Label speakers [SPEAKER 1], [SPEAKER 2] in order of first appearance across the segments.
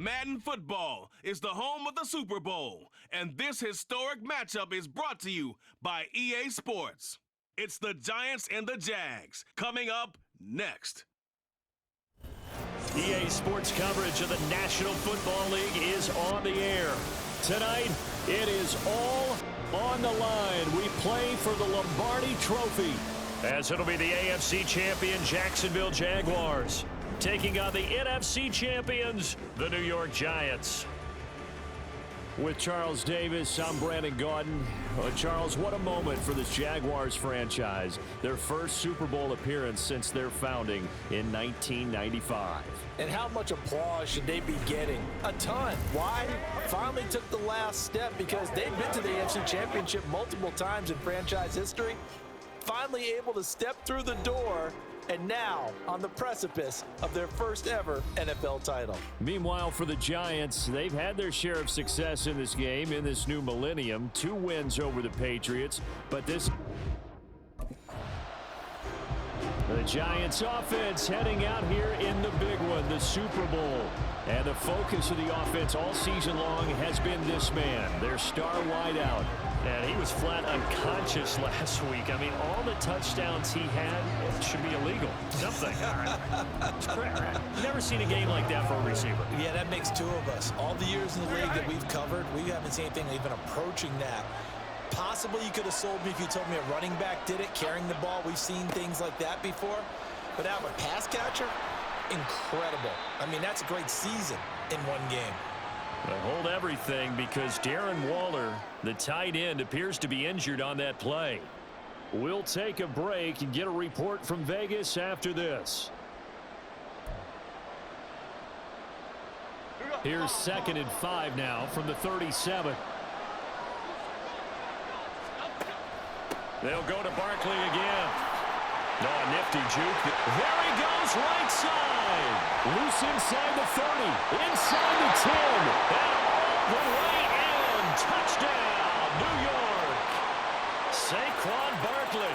[SPEAKER 1] Madden football is the home of the Super Bowl, and this historic matchup is brought to you by EA Sports. It's the Giants and the Jags, coming up next.
[SPEAKER 2] EA Sports coverage of the National Football League is on the air. Tonight, it is all on the line. We play for the Lombardi Trophy, as it'll be the AFC champion Jacksonville Jaguars taking on the NFC champions, the New York Giants. With Charles Davis, I'm Brandon Gaudin. Charles, what a moment for this Jaguars franchise. Their first Super Bowl appearance since their founding in 1995.
[SPEAKER 3] And how much applause should they be getting? A ton. Why? Finally took the last step because they've been to the AFC Championship multiple times in franchise history. Finally able to step through the door, and now on the precipice of their first ever NFL title.
[SPEAKER 2] Meanwhile, for the Giants, they've had their share of success in this game, in this new millennium. 2 wins over the Patriots, but this... The Giants offense heading out here in the big one, the Super Bowl. And the focus of the offense all season long has been this man, their star wideout. And he was flat unconscious last week. I mean, all the touchdowns he had should be illegal. Something. It's crazy. Never seen a game like that for a receiver.
[SPEAKER 3] Yeah, that makes 2 of us. All the years in the league that we've covered, we haven't seen anything even approaching that. Possibly you could have sold me if you told me a running back did it, carrying the ball. We've seen things like that before. But now a pass catcher, incredible. I mean, that's a great season in one game.
[SPEAKER 2] Well, hold everything, because Darren Waller, the tight end, appears to be injured on that play. We'll take a break and get a report from Vegas after this. Here's 2nd and 5 now from the 37. They'll go to Barkley again. No, a nifty juke. There he goes, right side. Loose inside the 30, inside the 10, and all the way in. Touchdown, New York. Saquon Barkley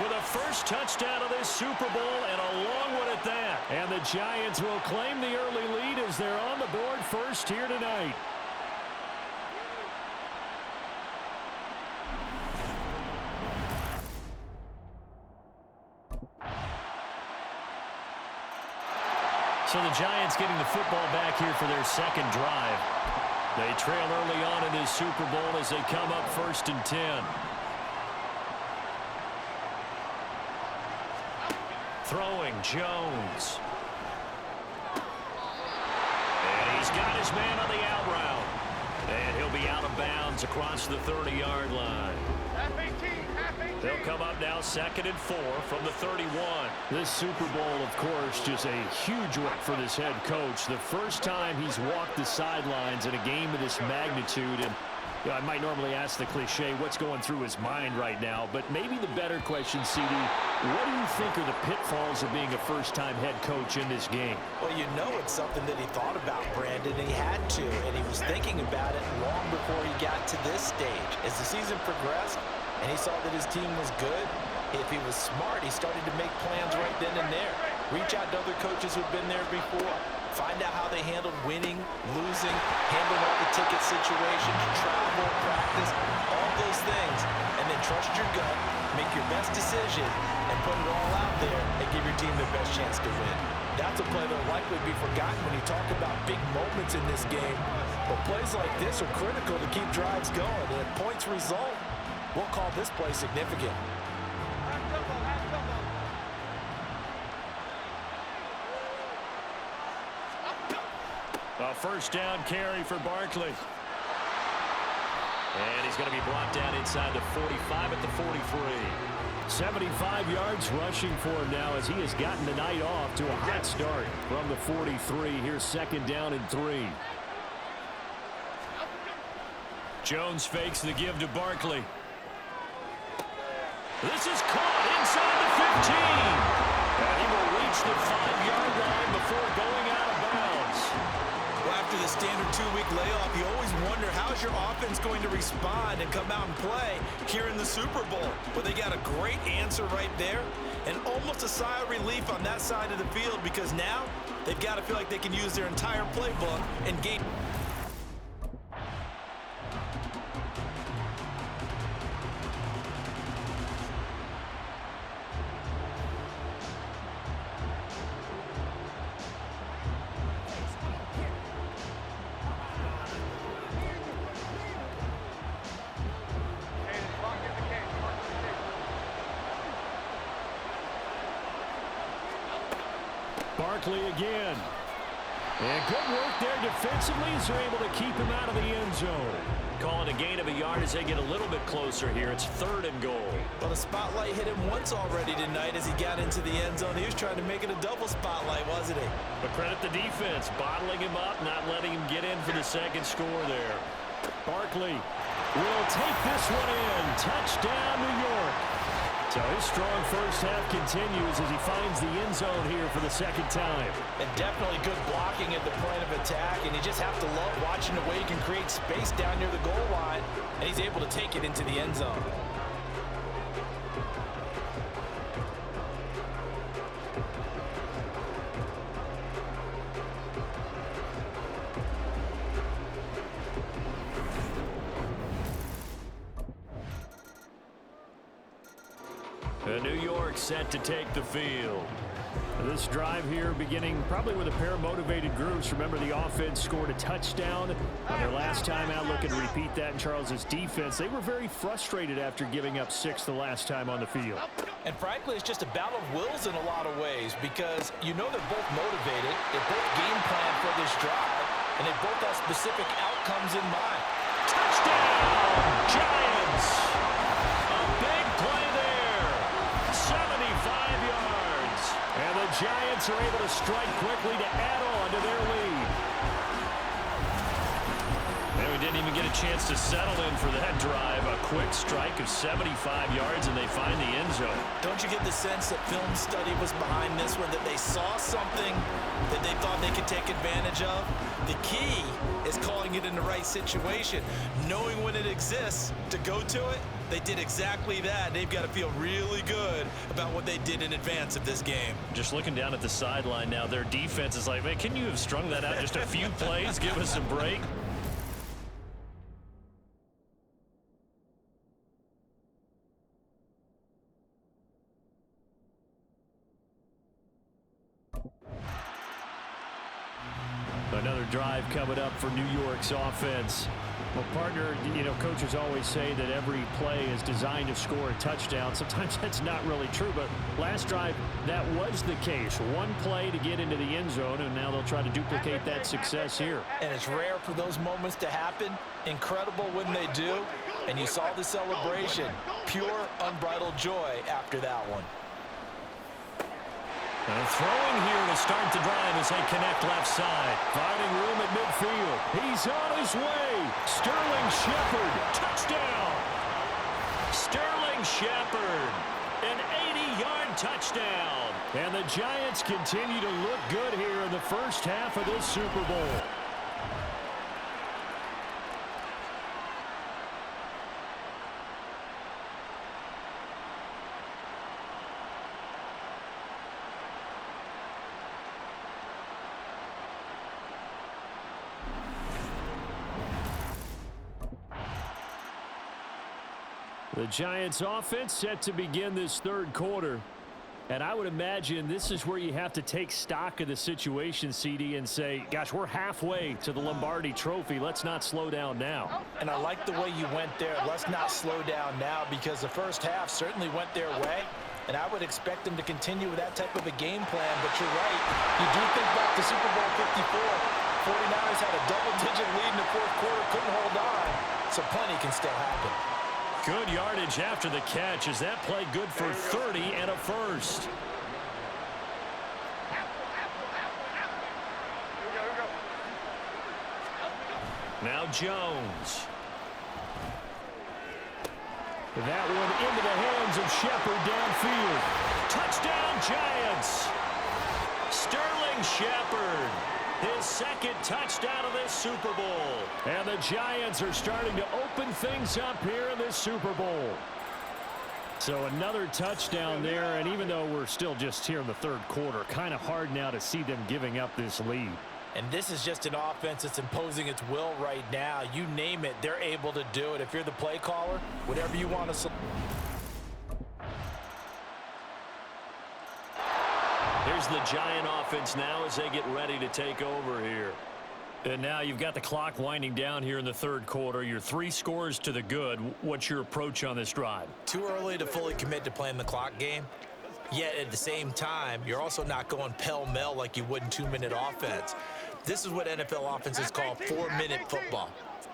[SPEAKER 2] with a first touchdown of this Super Bowl, and a long one at that. And the Giants will claim the early lead as they're on the board first here tonight. So the Giants getting the football back here for their second drive. They trail early on in this Super Bowl as they come up 1st and 10. Throwing Jones. And he's got his man on the out route. And he'll be out of bounds across the 30-yard line. They'll come up now 2nd and 4 from the 31. This Super Bowl, of course, just a huge one for this head coach. The first time he's walked the sidelines in a game of this magnitude. And I might normally ask the cliche, what's going through his mind right now? But maybe the better question, CD, what do you think are the pitfalls of being a first-time head coach in this game?
[SPEAKER 3] Well, you know it's something that he thought about, Brandon. He had to, and he was thinking about it long before he got to this stage. As the season progressed, and he saw that his team was good, if he was smart, he started to make plans right then and there. Reach out to other coaches who've been there before. Find out how they handled winning, losing, handling all the ticket situations, travel, practice, all those things. And then trust your gut, make your best decision, and put it all out there and give your team the best chance to win. That's a play that will likely be forgotten when you talk about big moments in this game. But plays like this are critical to keep drives going. And if points result, we'll call this play significant.
[SPEAKER 2] A first down carry for Barkley. And he's going to be brought down inside the 45 at the 43. 75 yards rushing for him now as he has gotten the night off to a hot start from the 43. Here's 2nd down and 3. Jones fakes the give to Barkley. This is caught inside the 15. And he will reach the 5-yard line before going out of bounds.
[SPEAKER 3] Well, after the standard 2-week layoff, you always wonder how's your offense going to respond and come out and play here in the Super Bowl. But they got a great answer right there, and almost a sigh of relief on that side of the field, because now they've got to feel like they can use their entire playbook and gain.
[SPEAKER 2] Barkley again. And good work there defensively as they're able to keep him out of the end zone. Calling a gain of a yard as they get a little bit closer here. It's 3rd and goal.
[SPEAKER 3] Well, the spotlight hit him once already tonight as he got into the end zone. He was trying to make it a double spotlight, wasn't he?
[SPEAKER 2] But credit the defense, bottling him up, not letting him get in for the second score there. Barkley will take this one in. Touchdown, New York. So his strong first half continues as he finds the end zone here for the second time.
[SPEAKER 3] And definitely good blocking at the point of attack, and you just have to love watching the way he can create space down near the goal line, and he's able to take it into the end zone.
[SPEAKER 2] New York set to take the field. This drive here beginning probably with a pair of motivated groups. Remember, the offense scored a touchdown on their last time out. Looking to repeat that in Charles's defense. They were very frustrated after giving up 6 the last time on the field.
[SPEAKER 3] And frankly, it's just a battle of wills in a lot of ways because you know they're both motivated. They both game plan for this drive, and they both have specific outcomes in mind.
[SPEAKER 2] Touchdown, Giants! A big play there. 75 yards. And the Giants are able to strike quickly to add on to their lead. And we didn't even get a chance to settle in for that drive. A quick strike of 75 yards, and they find the end zone.
[SPEAKER 3] Don't you get the sense that film study was behind this one, that they saw something that they thought they could take advantage of? The key is calling it in the right situation, knowing when it exists to go to it. They did exactly that. They've got to feel really good about what they did in advance of this game.
[SPEAKER 2] Just looking down at the sideline now, their defense is like, man, can you have strung that out just a few plays? Give us a break. Another drive coming up for New York's offense. Well, partner, you know, coaches always say that every play is designed to score a touchdown. Sometimes that's not really true, but last drive, that was the case. One play to get into the end zone, and now they'll try to duplicate that success here.
[SPEAKER 3] And it's rare for those moments to happen. Incredible when they do. And you saw the celebration. Pure, unbridled joy after that one.
[SPEAKER 2] And throwing here to start the drive as they connect left side. Finding room at midfield. He's on his way. Sterling Shepard, touchdown. Sterling Shepard, an 80-yard touchdown. And the Giants continue to look good here in the first half of this Super Bowl. The Giants offense set to begin this third quarter. And I would imagine this is where you have to take stock of the situation, CD, and say, gosh, we're halfway to the Lombardi Trophy. Let's not slow down now.
[SPEAKER 3] And I like the way you went there. Let's not slow down now, because the first half certainly went their way. And I would expect them to continue with that type of a game plan. But you're right. You do think back to Super Bowl 54. 49ers had a double-digit lead in the fourth quarter, couldn't hold on. So plenty can still happen.
[SPEAKER 2] Good yardage after the catch. Is that play good for 30 and a first? Now Jones. That one into the hands of Shepard downfield. Touchdown Giants. Sterling Shepard. His second touchdown of this Super Bowl. And the Giants are starting to open things up here in this Super Bowl. So another touchdown there, and even though we're still just here in the third quarter, kind of hard now to see them giving up this lead.
[SPEAKER 3] And this is just an offense that's imposing its will right now. You name it, they're able to do it. If you're the play caller, whatever you want to.
[SPEAKER 2] Here's the Giant offense now as they get ready to take over here. And now you've got the clock winding down here in the third quarter. You're 3 scores to the good. What's your approach on this drive?
[SPEAKER 3] Too early to fully commit to playing the clock game. Yet at the same time, you're also not going pell-mell like you would in 2-minute offense. This is what NFL offenses call 4-minute football.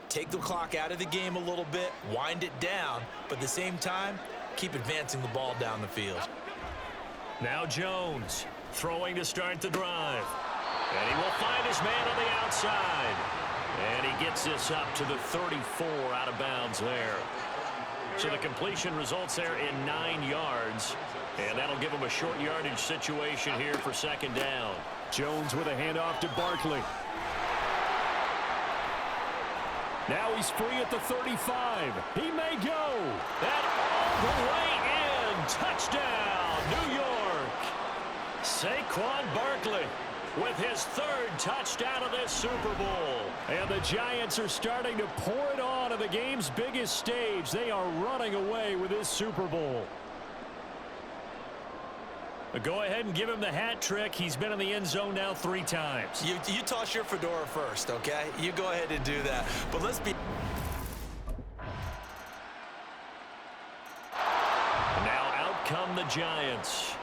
[SPEAKER 3] Take the clock out of the game a little bit, wind it down, but at the same time, keep advancing the ball down the field.
[SPEAKER 2] Now Jones throwing to start the drive. And he will find his man on the outside. And he gets this up to the 34 out of bounds there. So the completion results there in 9 yards. And that'll give him a short yardage situation here for second down. Jones with a handoff to Barkley. Now he's free at the 35. He may go. And all the way in. Touchdown, New York. Saquon Barkley with his 3rd touchdown of this Super Bowl. And the Giants are starting to pour it on the game's biggest stage. They are running away with this Super Bowl. Go ahead and give him the hat trick. He's been in the end zone now 3 times.
[SPEAKER 3] You toss your fedora first, okay? You go ahead and do that. But let's be...
[SPEAKER 2] Now out come the Giants.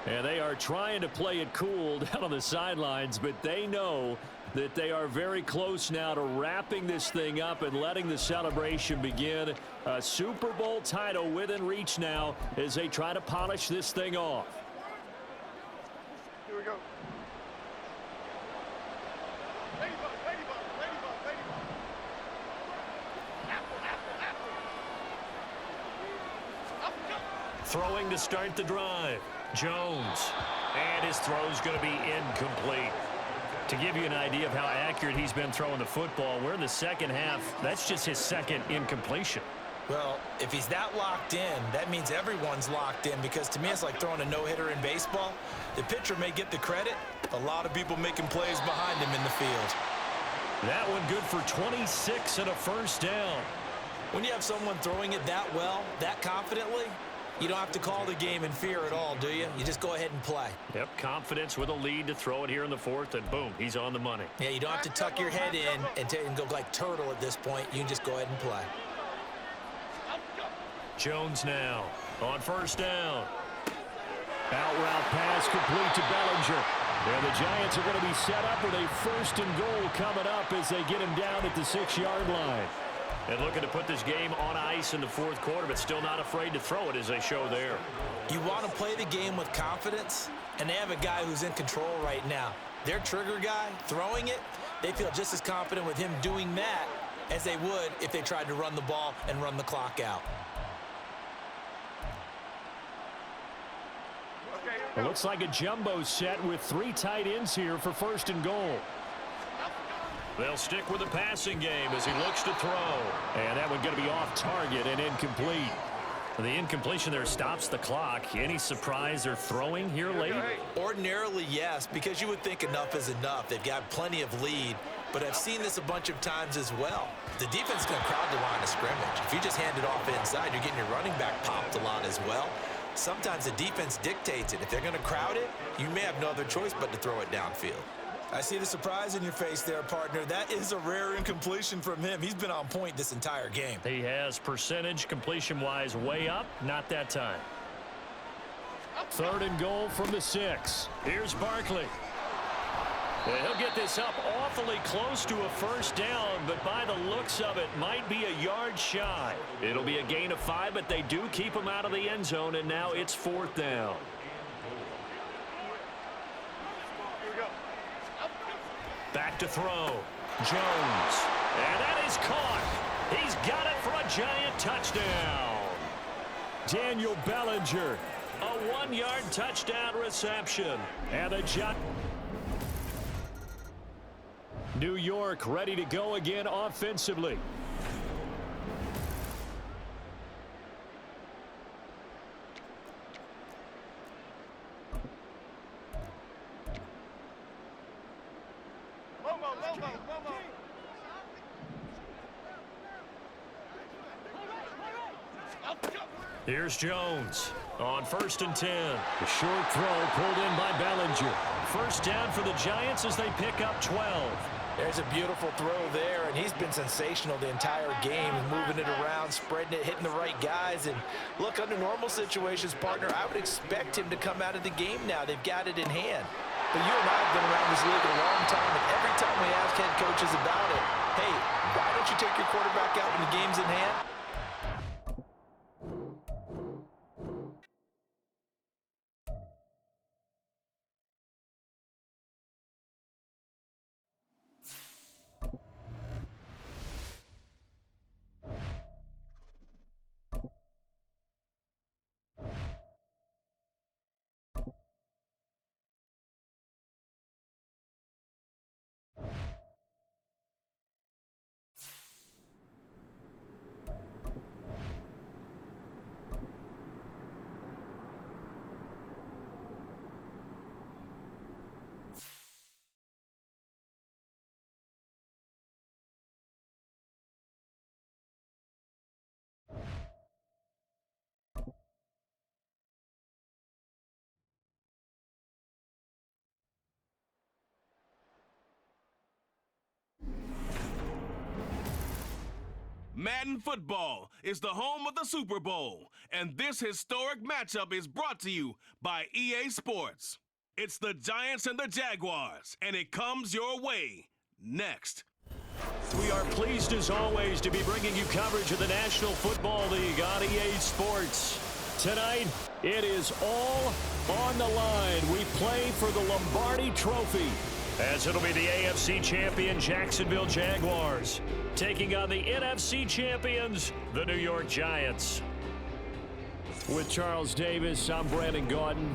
[SPEAKER 2] And they are trying to play it cool down on the sidelines, but they know that they are very close now to wrapping this thing up and letting the celebration begin. A Super Bowl title within reach now as they try to polish this thing off.
[SPEAKER 4] Here we go. Ladybug, ladybug, ladybug, ladybug. Apple, apple, apple.
[SPEAKER 2] Throwing to start the drive. Jones. And his throw's going to be incomplete. To give you an idea of how accurate he's been throwing the football, we're in the second half. That's just his 2nd incompletion.
[SPEAKER 3] Well, if he's that locked in, that means everyone's locked in, because to me it's like throwing a no-hitter in baseball. The pitcher may get the credit, a lot of people making plays behind him in the field.
[SPEAKER 2] That one good for 26 and a first down.
[SPEAKER 3] When you have someone throwing it that well, that confidently, you don't have to call the game in fear at all, do you? You just go ahead and play.
[SPEAKER 2] Yep, confidence with a lead to throw it here in the 4th, and boom, he's on the money.
[SPEAKER 3] Yeah, you don't have to tuck your head in and go like turtle at this point. You can just go ahead and play.
[SPEAKER 2] Jones now on first down. Out route pass complete to Bellinger. And the Giants are going to be set up with a 1st and goal coming up as they get him down at the 6-yard line. And looking to put this game on ice in the 4th quarter, but still not afraid to throw it as they show there.
[SPEAKER 3] You want to play the game with confidence, and they have a guy who's in control right now. Their trigger guy throwing it, they feel just as confident with him doing that as they would if they tried to run the ball and run the clock out.
[SPEAKER 2] It looks like a jumbo set with 3 tight ends here for 1st and goal. They'll stick with the passing game as he looks to throw. And that one going to be off target and incomplete. The incompletion there stops the clock. Any surprise they're throwing here late?
[SPEAKER 3] Ordinarily, yes, because you would think enough is enough. They've got plenty of lead, but I've seen this a bunch of times as well. The defense is going to crowd the line of scrimmage. If you just hand it off inside, you're getting your running back popped a lot as well. Sometimes the defense dictates it. If they're going to crowd it, you may have no other choice but to throw it downfield. I see the surprise in your face there, partner. That is a rare incompletion from him. He's been on point this entire game.
[SPEAKER 2] He has percentage completion-wise way up. Not that time. 3rd and goal from the 6. Here's Barkley. And he'll get this up awfully close to a first down, but by the looks of it, might be a yard shy. It'll be a gain of 5, but they do keep him out of the end zone, and now it's 4th down. Back to throw. Jones. And that is caught. He's got it for a Giant touchdown. Daniel Bellinger. A 1-yard touchdown reception. And the New York ready to go again offensively. Here's Jones on 1st and 10. A short throw pulled in by Bellinger. First down for the Giants as they pick up 12.
[SPEAKER 3] There's a beautiful throw there, and he's been sensational the entire game, moving it around, spreading it, hitting the right guys. And look, under normal situations, partner, I would expect him to come out of the game now. They've got it in hand. But you and I have been around this league a long time, and every time we ask head coaches about it, hey, why don't you take your quarterback out when the game's in hand?
[SPEAKER 1] Madden football is the home of the Super Bowl, and this historic matchup is brought to you by EA Sports. It's the Giants and the Jaguars, and it comes your way next.
[SPEAKER 2] We are pleased as always to be bringing you coverage of the National Football League on EA Sports. Tonight, it is all on the line. We play for the Lombardi Trophy, as it'll be the AFC champion Jacksonville Jaguars taking on the NFC champions, the New York Giants. With Charles Davis, I'm Brandon Gaudin.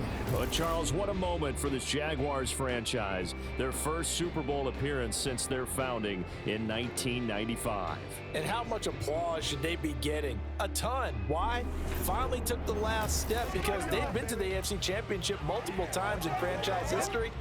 [SPEAKER 2] Charles, what a moment for this Jaguars franchise. Their first Super Bowl appearance since their founding in 1995.
[SPEAKER 3] And how much applause should they be getting? A ton. Why? Finally took the last step because they've been to the AFC Championship multiple times in franchise history.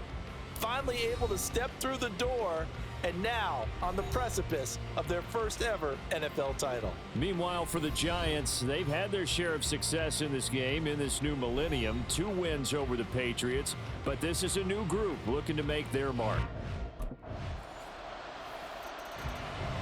[SPEAKER 3] Finally able to step through the door, and now on the precipice of their first ever NFL title.
[SPEAKER 2] Meanwhile, for the Giants, they've had their share of success in this game, in this new millennium. 2 wins over the Patriots, but this is a new group looking to make their mark.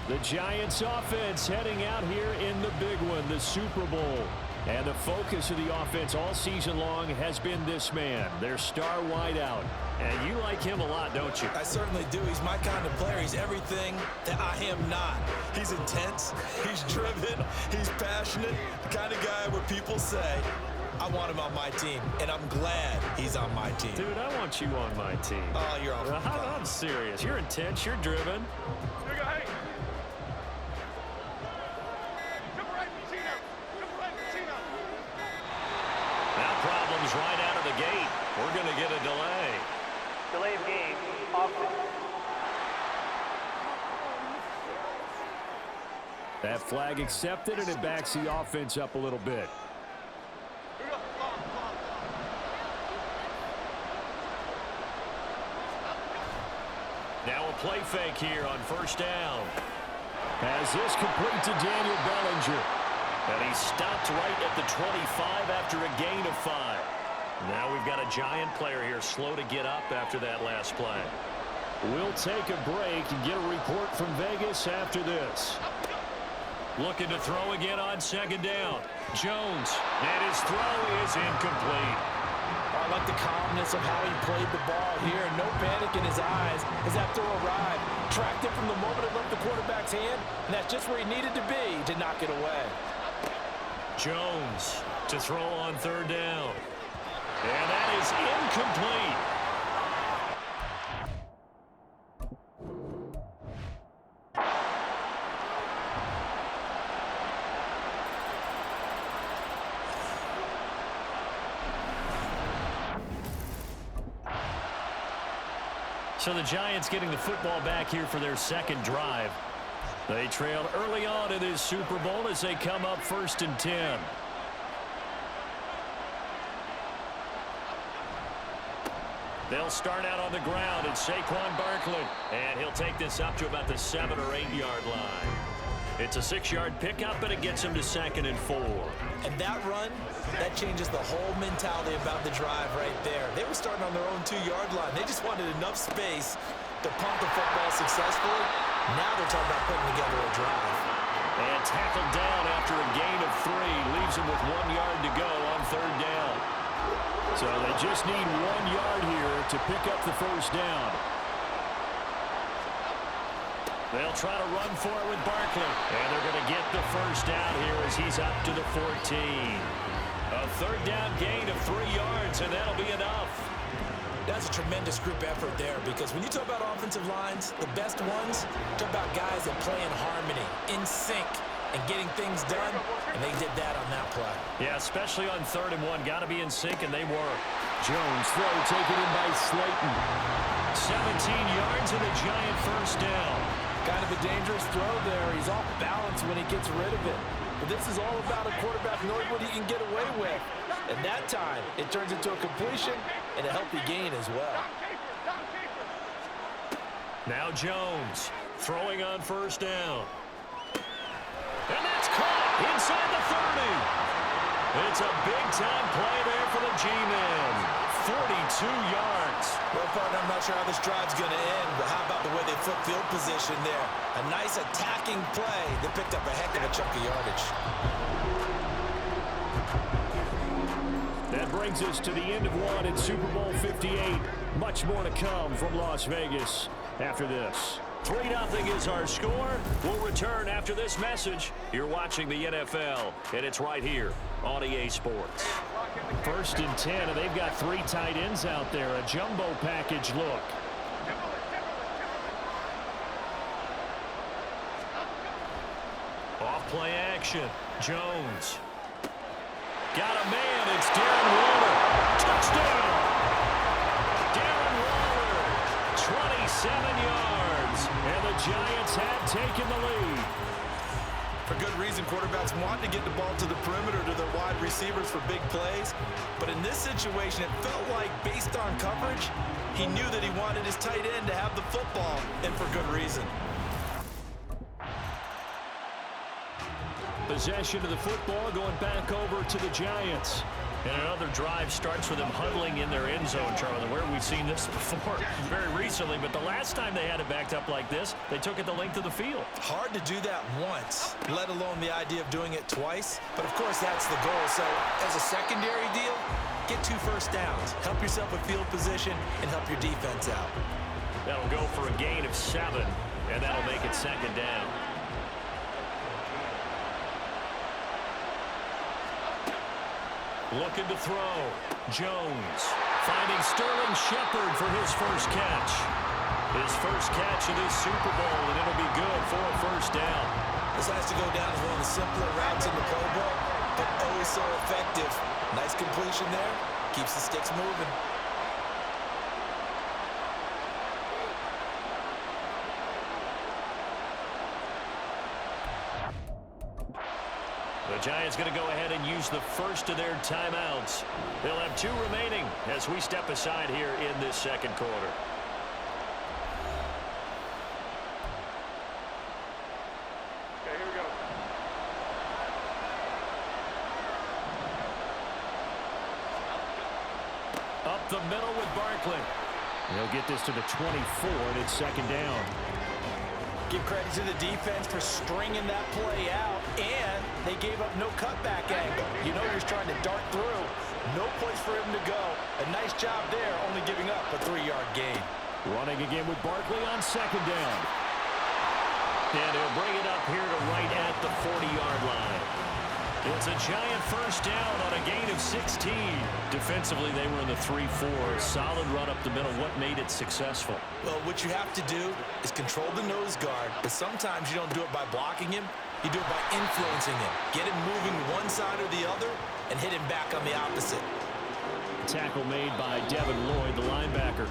[SPEAKER 2] The Giants offense heading out here in the big one, the Super Bowl. And the focus of the offense all season long has been this man, their star wideout. And you like him a lot, don't you?
[SPEAKER 3] I certainly do. He's my kind of player. He's everything that I am not. He's intense. He's driven. He's passionate. The kind of guy where people say, I want him on my team. And I'm glad he's on my team.
[SPEAKER 2] Dude, I want you on my team.
[SPEAKER 3] Oh, you're off.
[SPEAKER 2] I'm serious. You're intense. You're driven. Now problems right out of the gate. We're going to get a delay.
[SPEAKER 5] Delay of game, offense.
[SPEAKER 2] That flag accepted, and it backs the offense up a little bit. Now a play fake here on first down. As this complete to Daniel Bellinger. And he stopped right at the 25 after a gain of 5. Now we've got a Giant player here slow to get up after that last play. We'll take a break and get a report from Vegas after this. Looking to throw again on second down. Jones, and his throw is incomplete.
[SPEAKER 3] I like the calmness of how he played the ball here. No panic in his eyes as that throw arrived. Tracked it from the moment it left the quarterback's hand, and that's just where he needed to be to knock it away.
[SPEAKER 2] Jones to throw on third down. And that is incomplete. So the Giants getting the football back here for their second drive. They trailed early on in this Super Bowl as they come up 1st and 10. They'll start out on the ground, and Saquon Barkley. And he'll take this up to about the 7 or 8 yard line. It's a 6-yard pickup, and it gets him to 2nd and 4.
[SPEAKER 3] And that run, that changes the whole mentality about the drive right there. They were starting on their own 2-yard line. They just wanted enough space to pump the football successfully. Now they're talking about putting together a drive.
[SPEAKER 2] And tackled down after a gain of 3. Leaves him with 1 yard to go on 3rd down. So they just need 1 yard here to pick up the 1st down. They'll try to run for it with Barkley. And they're going to get the 1st down here as he's up to the 14. A 3rd down gain of 3 yards, and that'll be enough.
[SPEAKER 3] That's a tremendous group effort there, because when you talk about offensive lines, the best ones, talk about guys that play in harmony, in sync, and getting things done, and they did that on that play.
[SPEAKER 2] Yeah, especially on 3rd and 1. Got to be in sync, and they were. Jones throw taken in by Slayton. 17 yards and a giant 1st down.
[SPEAKER 3] Kind of a dangerous throw there. He's off balance when he gets rid of it. But this is all about a quarterback knowing what he can get away with. And that time, it turns into a completion and a healthy gain as well.
[SPEAKER 2] Now Jones throwing on 1st down. And that's caught inside the 30. It's a big-time play there for the G-men. 42 yards.
[SPEAKER 3] Well, partner, I'm not sure how this drive's going to end, but how about the way they flip field position there? A nice attacking play that picked up a heck of a chunk of yardage.
[SPEAKER 2] That brings us to the end of one in Super Bowl 58. Much more to come from Las Vegas after this. 3-0 is our score. We'll return after this message. You're watching the NFL, and it's right here on EA Sports. 1st and 10, and they've got 3 tight ends out there. A jumbo package look. Off play action. Jones. Got a man. It's Darren Waller. Touchdown. Darren Waller. 27 yards. And the Giants have taken the lead.
[SPEAKER 3] For good reason, quarterbacks want to get the ball to the perimeter to their wide receivers for big plays. But in this situation, it felt like, based on coverage, he knew that he wanted his tight end to have the football, and for good reason.
[SPEAKER 2] Possession of the football going back over to the Giants. And another drive starts with them huddling in their end zone, Charlie. Where have we seen this before? Very recently, but the last time they had it backed up like this, they took it the length of the field.
[SPEAKER 3] Hard to do that once, let alone the idea of doing it twice. But, of course, that's the goal. So, as a secondary deal, get 2 first downs. Help yourself with field position and help your defense out.
[SPEAKER 2] That'll go for a gain of 7, and that'll make it 2nd down. Looking to throw. Jones finding Sterling Shepard for his first catch. His first catch of this Super Bowl, and it'll be good for a 1st down.
[SPEAKER 3] This has to go down as one of the simpler routes in the playbook, but oh so effective. Nice completion there. Keeps the sticks moving.
[SPEAKER 2] The Giants going to go ahead and use the first of their timeouts. They'll have 2 remaining as we step aside here in this 2nd quarter.
[SPEAKER 4] Okay, here we go.
[SPEAKER 2] Up the middle with Barkley. They'll get this to the 24, and it's 2nd down.
[SPEAKER 3] Give credit to the defense for stringing that play out, and they gave up no cutback angle. You know you're trying to dart through. No place for him to go. A nice job there, only giving up a 3-yard gain.
[SPEAKER 2] Running again with Barkley on 2nd down. And he'll bring it up here to right at the 40-yard line. It's a giant 1st down on a gain of 16. Defensively, they were in the 3-4. Solid run up the middle. What made it successful?
[SPEAKER 3] Well, what you have to do is control the nose guard, but sometimes you don't do it by blocking him. You do it by influencing him. Get him moving one side or the other and hit him back on the opposite.
[SPEAKER 2] Tackle made by Devin Lloyd, the linebacker.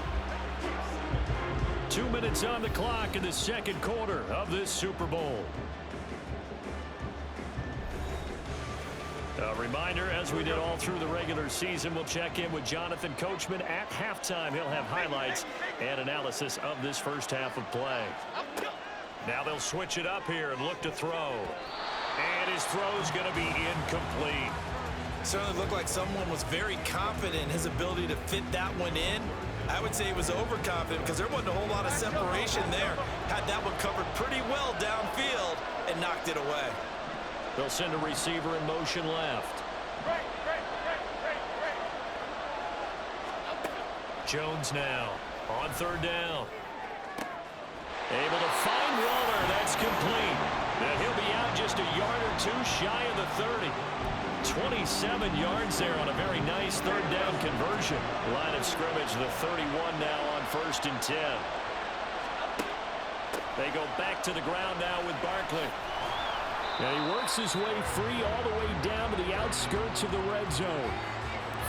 [SPEAKER 2] 2 minutes on the clock in the 2nd quarter of this Super Bowl. A A reminder, as we did all through the regular season, we'll check in with Jonathan Coachman at halftime. He'll have highlights and analysis of this first half of play. Now they'll switch it up here and look to throw. And his throw's going to be incomplete.
[SPEAKER 3] Certainly looked like someone was very confident in his ability to fit that one in. I would say he was overconfident because there wasn't a whole lot of separation there. Had that one covered pretty well downfield and knocked it away.
[SPEAKER 2] They'll send a receiver in motion left. Jones now on third down. Able to find Waller. That's complete. And he'll be out just a yard or two shy of the 30. 27 yards there on a very nice third down conversion. Line of scrimmage, the 31 now on 1st and 10. They go back to the ground now with Barkley. And he works his way free all the way down to the outskirts of the red zone.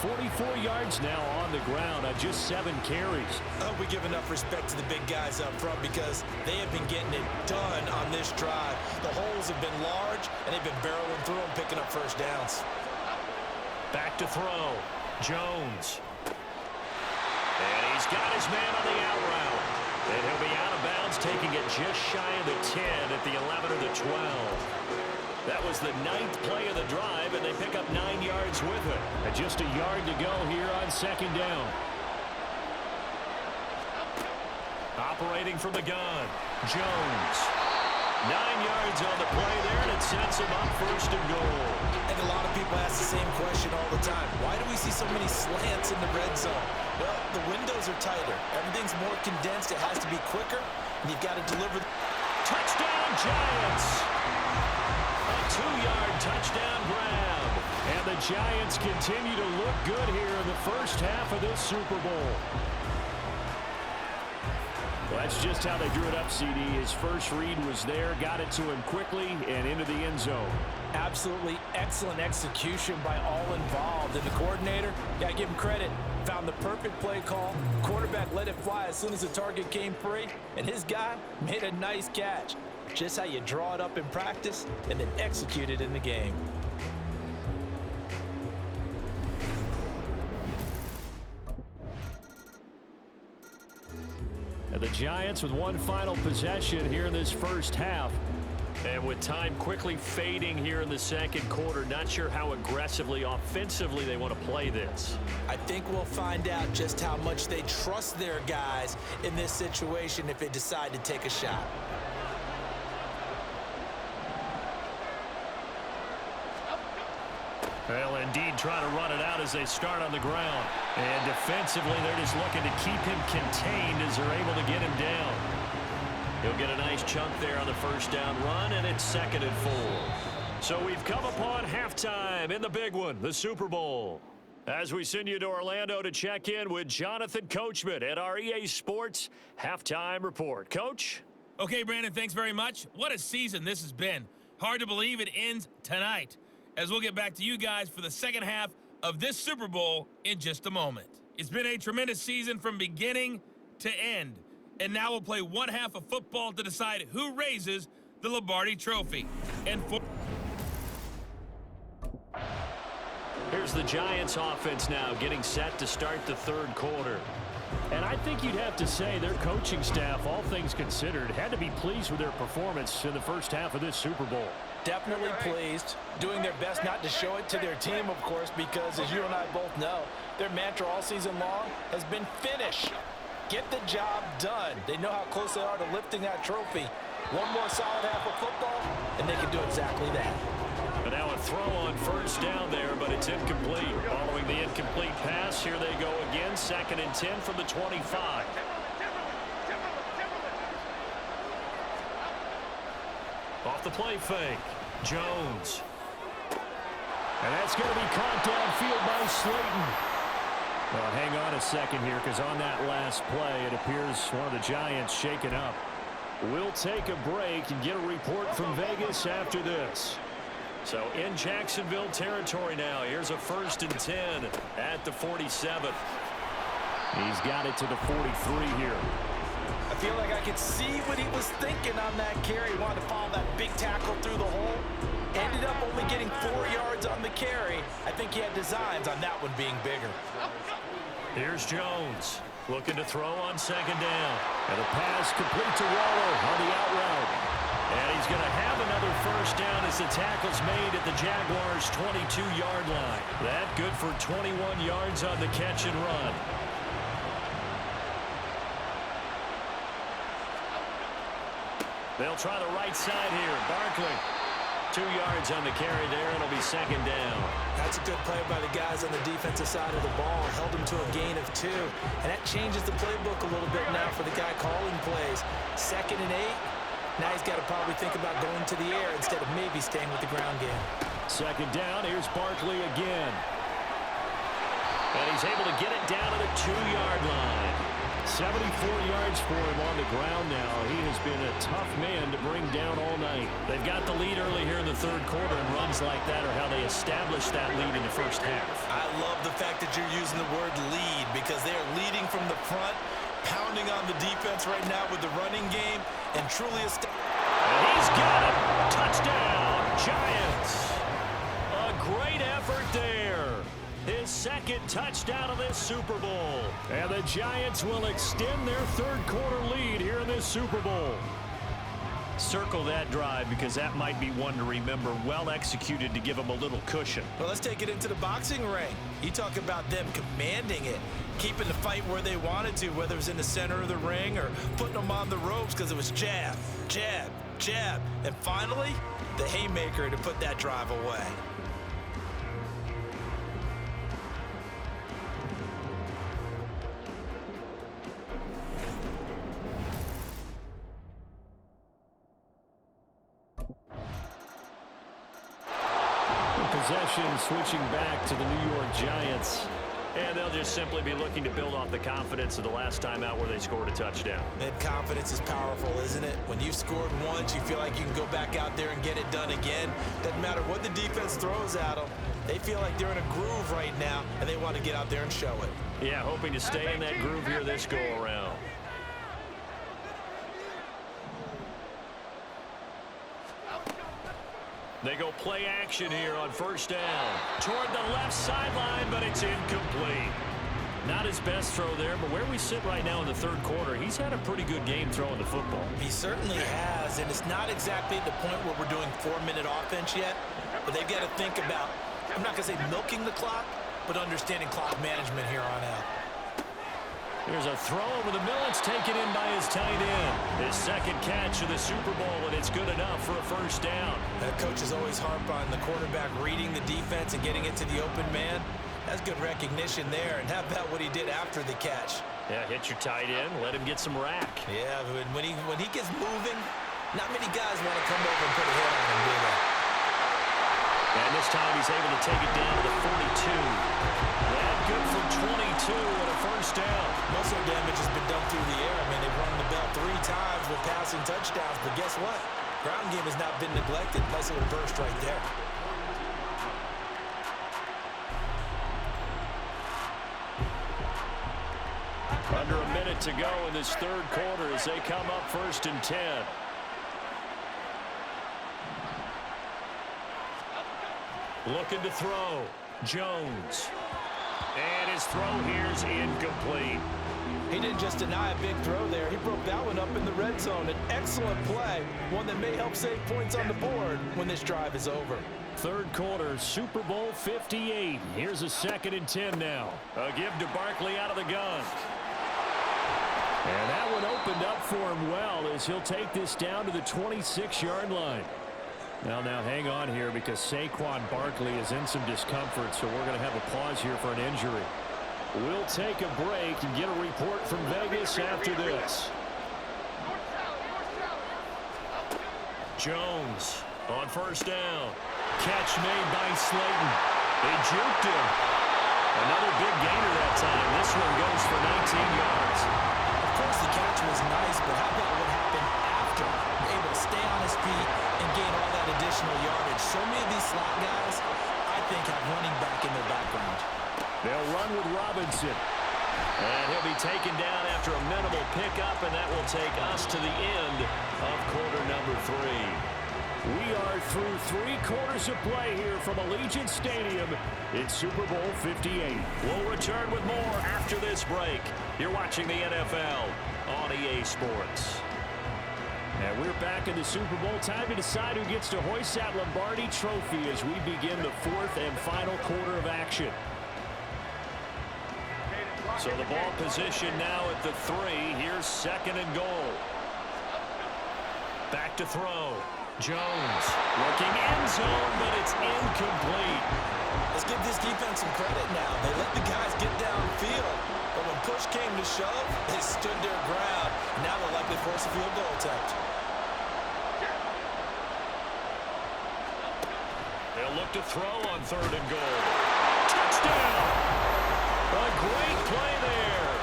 [SPEAKER 2] 44 yards now on the ground on just 7 carries.
[SPEAKER 3] I hope we give enough respect to the big guys up front because they have been getting it done on this drive. The holes have been large, and they've been barreling through them, picking up first downs.
[SPEAKER 2] Back to throw. Jones. And he's got his man on the out route. And he'll be out of bounds, taking it just shy of the 10 at the 11 or the 12. That was the 9th play of the drive, and they pick up 9 yards with it. And just a yard to go here on 2nd down. Operating from the gun, Jones. 9 yards on the play there, and it sets him up 1st and goal.
[SPEAKER 3] And a lot of people ask the same question all the time. Why do we see so many slants in the red zone? Well, the windows are tighter. Everything's more condensed. It has to be quicker, and you've got to deliver.
[SPEAKER 2] Touchdown, Giants! A 2-yard touchdown grab. And the Giants continue to look good here in the first half of this Super Bowl. Well, that's just how they drew it up, CD. His first read was there, got it to him quickly, and into the end zone.
[SPEAKER 3] Absolutely excellent execution by all involved. And the coordinator, got to give him credit, found the perfect play call. Quarterback let it fly as soon as the target came free, and his guy made a nice catch. Just how you draw it up in practice and then execute it in the game.
[SPEAKER 2] And the Giants with one final possession here in this first half. And with time quickly fading here in the second quarter, not sure how aggressively, offensively they want to play this.
[SPEAKER 3] I think we'll find out just how much they trust their guys in this situation if they decide to take a shot.
[SPEAKER 2] Well, indeed, trying to run it out as they start on the ground. And defensively, they're just looking to keep him contained as they're able to get him down. He'll get a nice chunk there on the first down run, and it's 2nd and 4. So we've come upon halftime in the big one, the Super Bowl. As we send you to Orlando to check in with Jonathan Coachman at our EA Sports Halftime Report. Coach?
[SPEAKER 6] Okay, Brandon, thanks very much. What a season this has been. Hard to believe it ends tonight, as we'll get back to you guys for the second half of this Super Bowl in just a moment. It's been a tremendous season from beginning to end, and now we'll play one half of football to decide who raises the Lombardi Trophy. And
[SPEAKER 2] here's the Giants offense now getting set to start the third quarter. And I think you'd have to say their coaching staff, all things considered, had to be pleased with their performance in the first half of this Super Bowl.
[SPEAKER 3] Definitely pleased, doing their best not to show it to their team, of course, because as you and I both know, their mantra all season long has been finish. Get the job done. They know how close they are to lifting that trophy. One more solid half of football, and they can do exactly that.
[SPEAKER 2] But now a throw on first down there, but it's incomplete. Following the incomplete pass, here they go again, 2nd and 10 from the 25. Off the play fake, Jones. And that's going to be caught downfield by Slayton. Well, hang on a second here, because on that last play, it appears one of the Giants shaken up. We'll take a break and get a report from Vegas after this. So in Jacksonville territory now. Here's a 1st and 10 at the 47th. He's got it to the 43 here.
[SPEAKER 3] I feel like I could see what he was thinking on that carry. He wanted to follow that big tackle through the hole. Ended up only getting 4 yards on the carry. I think he had designs on that one being bigger.
[SPEAKER 2] Here's Jones looking to throw on second down. And a pass complete to Waller on the out route. And he's going to have another first down as the tackle's made at the Jaguars' 22-yard line. That good for 21 yards on the catch and run. They'll try the right side here. Barkley. 2 yards on the carry there. It'll be second down.
[SPEAKER 3] That's a good play by the guys on the defensive side of the ball. Held him to a gain of 2. And that changes the playbook a little bit now for the guy calling plays. 2nd and 8. Now he's got to probably think about going to the air instead of maybe staying with the ground game.
[SPEAKER 2] Second down. Here's Barkley again. And he's able to get it down to the 2-yard line. 74 yards for him on the ground now. He has been a tough man to bring down all night. They've got the lead early here in the third quarter, and runs like that are how they establish that lead in the first half.
[SPEAKER 3] I love the fact that you're using the word lead because they are leading from the front, pounding on the defense right now with the running game, and truly
[SPEAKER 2] and he's got it. Touchdown, Giants. A great effort there. His second touchdown of this Super Bowl. And the Giants will extend their third quarter lead here in this Super Bowl. Circle that drive because that might be one to remember. Well executed to give them a little cushion.
[SPEAKER 3] Well, let's take it into the boxing ring. You talk about them commanding it, keeping the fight where they wanted to, whether it was in the center of the ring or putting them on the ropes because it was jab, jab, jab. And finally, the haymaker to put that drive away.
[SPEAKER 2] Possession switching back to the New York Giants. And they'll just simply be looking to build off the confidence of the last time out where they scored a touchdown.
[SPEAKER 3] And confidence is powerful, isn't it? When you've scored once, you feel like you can go back out there and get it done again. Doesn't matter what the defense throws at them. They feel like they're in a groove right now, and they want to get out there and show it.
[SPEAKER 2] Yeah, hoping to stay in that groove here this go-around. They go play action here on first down. Toward the left sideline, but it's incomplete. Not his best throw there, but where we sit right now in the third quarter, he's had a pretty good game throwing the football.
[SPEAKER 3] He certainly has, and it's not exactly at the point where we're doing 4-minute offense yet, but they've got to think about, I'm not going to say milking the clock, but understanding clock management here on out.
[SPEAKER 2] Here's a throw over the middle. It's taken in by his tight end. His second catch of the Super Bowl, and it's good enough for a first down.
[SPEAKER 3] That coach is always harp on the quarterback reading the defense and getting it to the open man. That's good recognition there. And how about what he did after the catch?
[SPEAKER 2] Yeah, hit your tight end, let him get some rack.
[SPEAKER 3] Yeah, when he gets moving, not many guys want to come over and put a hit on him, do they?
[SPEAKER 2] And this time he's able to take it down to the 42. That good for 22 and a first down.
[SPEAKER 3] Most of the damage has been done through the air. I mean, they've run the bell 3 times with passing touchdowns, but guess what? Ground game has not been neglected. Nice little burst right there.
[SPEAKER 2] Under a minute to go in this third quarter as they come up 1st and 10. Looking to throw. Jones. And his throw here's incomplete.
[SPEAKER 3] He didn't just deny a big throw there. He broke that one up in the red zone. An excellent play. One that may help save points on the board when this drive is over.
[SPEAKER 2] Third quarter, Super Bowl 58. Here's a 2nd and 10 now. A give to Barkley out of the gun. And that one opened up for him well as he'll take this down to the 26-yard line. Now hang on here because Saquon Barkley is in some discomfort, so we're going to have a pause here for an injury. We'll take a break and get a report from Vegas after this. Jones on first down. Catch made by Slayton. They juked him. Another big gainer that time. This one goes for 19 yards.
[SPEAKER 3] Of course, the catch was nice, but how about what happened after? Able to stay on his feet and gain all that additional yardage. So many of these slot guys, I think, have running back in their background.
[SPEAKER 2] They'll run with Robinson. And he'll be taken down after a minimal pickup, and that will take us to the end of quarter number 3. We are through 3 quarters of play here from Allegiant Stadium. It's Super Bowl 58. We'll return with more after this break. You're watching the NFL on EA Sports. And we're back in the Super Bowl. Time to decide who gets to hoist that Lombardi trophy as we begin the 4th and final quarter of action. So the ball position now at the 3. Here's 2nd and goal. Back to throw. Jones looking end zone, but it's incomplete.
[SPEAKER 3] Let's give this defense some credit now. They let the guys get downfield, but when push came to shove, they stood their ground. Now they'll likely force a field goal attempt.
[SPEAKER 2] They'll look to throw on 3rd and goal. Touchdown! A great play there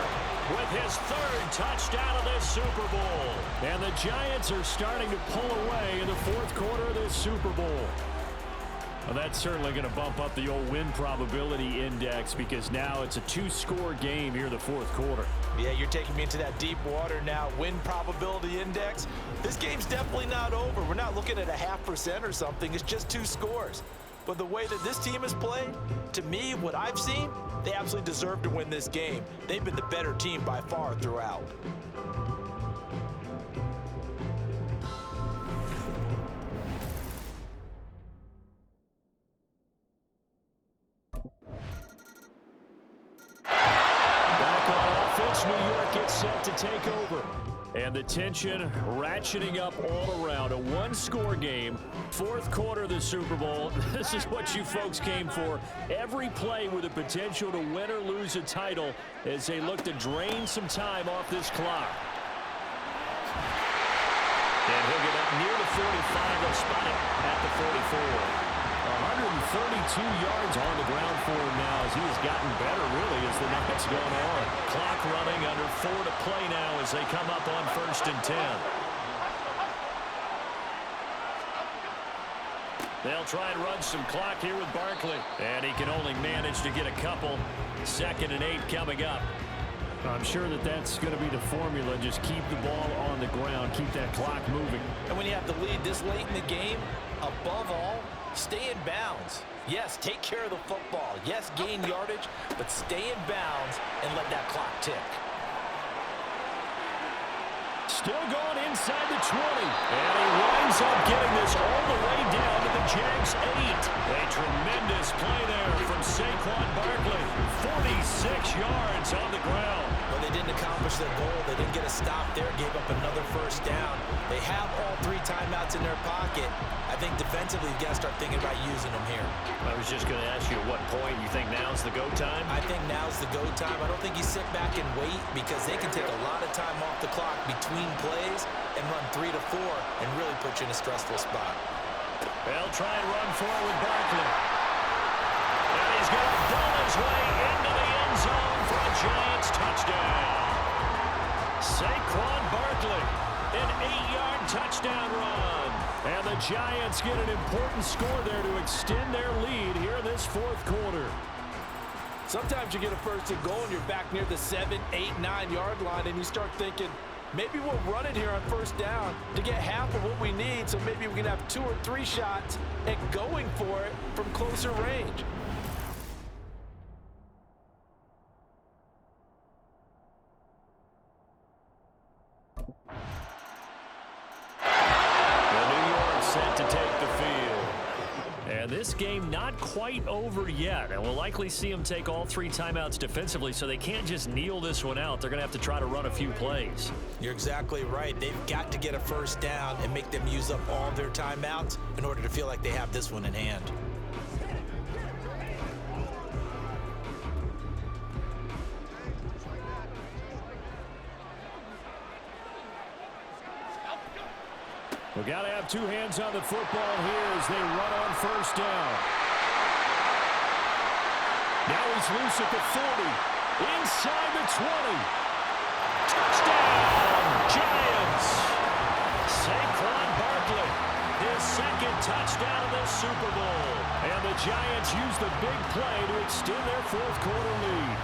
[SPEAKER 2] with his 3rd touchdown of this Super Bowl.
[SPEAKER 7] And the Giants are starting to pull away in the 4th quarter of this Super Bowl. Well, that's certainly going to bump up the old win probability index because now it's a 2-score game here in the 4th quarter.
[SPEAKER 3] Yeah, you're taking me into that deep water now. Win probability index. This game's definitely not over. We're not looking at a 0.5% or something. It's just 2 scores. But the way that this team has played, to me, what I've seen, they absolutely deserve to win this game. They've been the better team by far throughout.
[SPEAKER 7] Back on offense, New York gets set to take over. And the tension ratcheting up all around. A 1-score game. 4th quarter of the Super Bowl. This is what you folks came for. Every play with the potential to win or lose a title as they look to drain some time off this clock.
[SPEAKER 2] And he'll get up near the 45. They'll spot it at the 44.
[SPEAKER 7] 132 yards on the ground for him now as he has gotten better, really, as the night's gone on.
[SPEAKER 2] Clock running, under 4 to play now as they come up on 1st and 10. They'll try and run some clock here with Barkley. And he can only manage to get a couple. 2nd and 8 coming up.
[SPEAKER 7] I'm sure that that's going to be the formula. Just keep the ball on the ground. Keep that clock moving.
[SPEAKER 3] And when you have the lead this late in the game, above all, stay in bounds. Yes, take care of the football. Yes, gain yardage, but stay in bounds and let that clock tick.
[SPEAKER 7] Still going inside the 20.
[SPEAKER 2] And he winds up getting this all the way down to the Jags 8. A tremendous play there from Saquon Barkley. 46 yards on the ground.
[SPEAKER 3] But they didn't accomplish their goal. They didn't get a stop there, gave up another 1st down. They have all 3 timeouts in their pocket. I think defensively, you've got to start thinking about using them here.
[SPEAKER 2] I was just going to ask you at what point you think now's the go time?
[SPEAKER 3] I think now's the go time. I don't think you sit back and wait because they can take a lot of time off the clock between plays and run 3 to 4 and really put you in a stressful spot.
[SPEAKER 2] They'll try and run forward Barkley. And he's going to ball his way into the end zone for a Giants touchdown. Saquon Barkley, an 8-yard touchdown run.
[SPEAKER 7] And the Giants get an important score there to extend their lead here in this 4th quarter.
[SPEAKER 3] Sometimes you get a 1st and goal and you're back near the 7, 8, 9-yard line and you start thinking, maybe we'll run it here on 1st down to get half of what we need, so maybe we can have 2 or 3 shots and going for it from closer range.
[SPEAKER 7] Set to take the field. And this game not quite over yet. And we'll likely see them take all 3 timeouts defensively, so they can't just kneel this one out. They're going to have to try to run a few plays.
[SPEAKER 3] You're exactly right. They've got to get a 1st down and make them use up all their timeouts in order to feel like they have this one in hand.
[SPEAKER 7] We've got to have 2 hands on the football here as they run on 1st down. Now he's loose at the 40. Inside the 20.
[SPEAKER 2] Touchdown, Giants! Saquon Barkley, his 2nd touchdown of this Super Bowl.
[SPEAKER 7] And the Giants use the big play to extend their 4th quarter lead.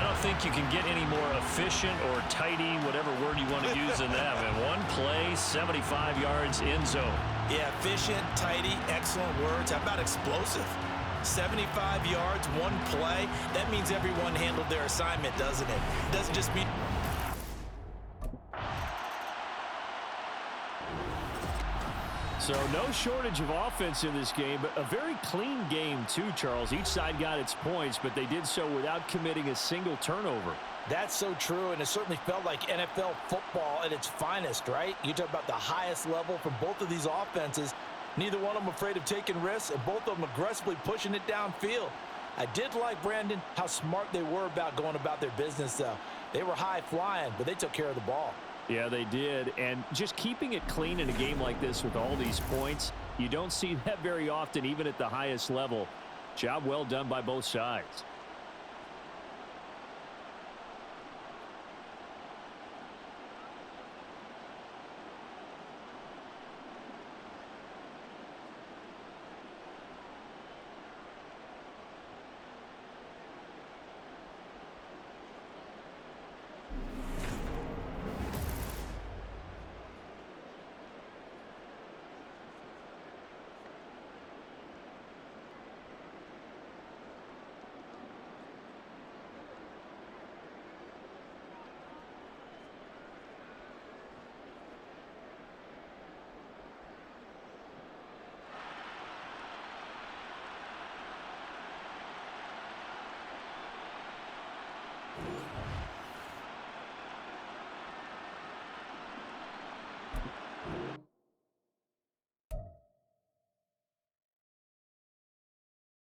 [SPEAKER 7] I don't think you can get any more efficient or tidy, whatever word you want to use than that. Man, one play, 75 yards in zone.
[SPEAKER 3] Yeah, efficient, tidy, excellent words. How about explosive? 75 yards, one play. That means everyone handled their assignment, doesn't it? It doesn't just mean...
[SPEAKER 7] So no shortage of offense in this game, but a very clean game too, Charles. Each side got its points, but they did so without committing a single turnover.
[SPEAKER 3] That's so true, and it certainly felt like NFL football at its finest, right? You talk about the highest level from both of these offenses. Neither one of them afraid of taking risks, and both of them aggressively pushing it downfield. I did like, Brandon, how smart they were about going about their business, though. They were high-flying, but they took care of the ball.
[SPEAKER 7] Yeah, they did, and just keeping it clean in a game like this with all these points, you don't see that very often, even at the highest level. Job well done by both sides.